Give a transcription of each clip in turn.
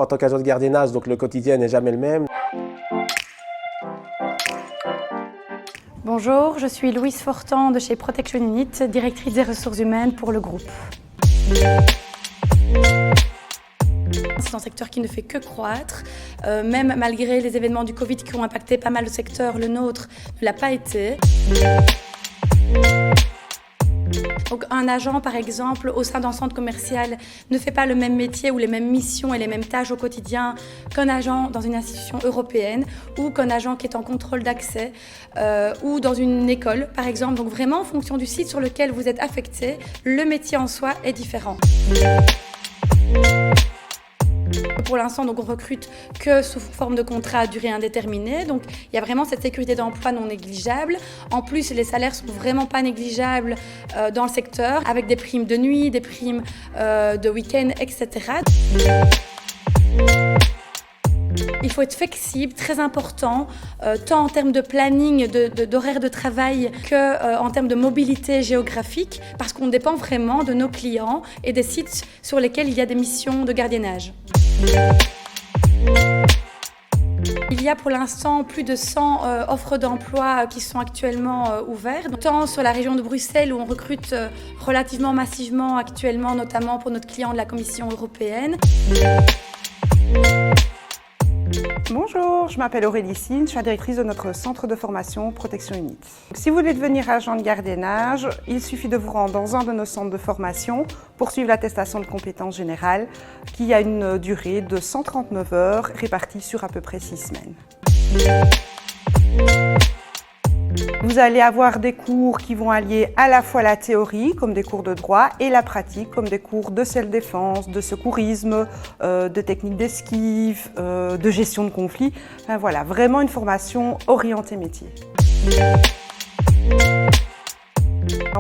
En tant qu'agent de gardiennage, donc le quotidien n'est jamais le même. Bonjour, je suis Louise Fortan de chez Protection Unit, directrice des ressources humaines pour le groupe. C'est un secteur qui ne fait que croître, même malgré les événements du Covid qui ont impacté pas mal de secteurs, le nôtre ne l'a pas été. Donc un agent, par exemple, au sein d'un centre commercial ne fait pas le même métier ou les mêmes missions et les mêmes tâches au quotidien qu'un agent dans une institution européenne ou qu'un agent qui est en contrôle d'accès ou dans une école, par exemple. Donc vraiment, en fonction du site sur lequel vous êtes affecté, le métier en soi est différent. Pour l'instant, donc, on recrute que sous forme de contrat à durée indéterminée. Donc, il y a vraiment cette sécurité d'emploi non négligeable. En plus, les salaires sont vraiment pas négligeables dans le secteur, avec des primes de nuit, des primes de week-end, etc. Il faut être flexible, très important, tant en termes de planning, d'horaire de travail, qu'en termes de mobilité géographique, parce qu'on dépend vraiment de nos clients et des sites sur lesquels il y a des missions de gardiennage. Il y a pour l'instant plus de 100 offres d'emploi qui sont actuellement ouvertes, tant sur la région de Bruxelles où on recrute relativement massivement actuellement, notamment pour notre client de la Commission européenne. Bonjour, je m'appelle Aurélie Sine, je suis la directrice de notre centre de formation Protection Unit. Si vous voulez devenir agent de gardiennage, il suffit de vous rendre dans un de nos centres de formation pour suivre l'attestation de compétences générales qui a une durée de 139 heures répartie sur à peu près 6 semaines. Vous allez avoir des cours qui vont allier à la fois la théorie, comme des cours de droit, et la pratique, comme des cours de self-défense, de secourisme, de techniques d'esquive, de gestion de conflits. Enfin, voilà, vraiment une formation orientée métier.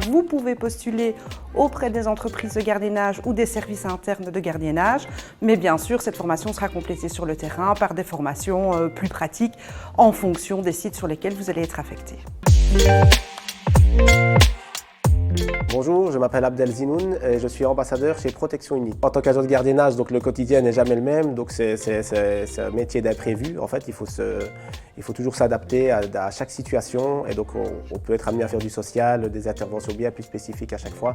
Vous pouvez postuler auprès des entreprises de gardiennage ou des services internes de gardiennage, mais bien sûr, cette formation sera complétée sur le terrain par des formations plus pratiques en fonction des sites sur lesquels vous allez être affecté. Bonjour, je m'appelle Abdel Zinoun et je suis ambassadeur chez Protection Unit. En tant qu'agent de gardiennage, donc le quotidien n'est jamais le même, donc c'est un métier d'imprévu. En fait, il faut toujours s'adapter à chaque situation et donc on peut être amené à faire du social, des interventions bien plus spécifiques à chaque fois.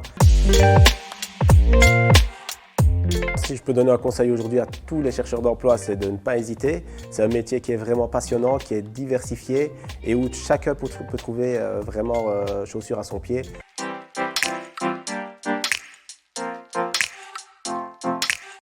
Si je peux donner un conseil aujourd'hui à tous les chercheurs d'emploi, c'est de ne pas hésiter. C'est un métier qui est vraiment passionnant, qui est diversifié et où chacun peut trouver vraiment chaussure à son pied.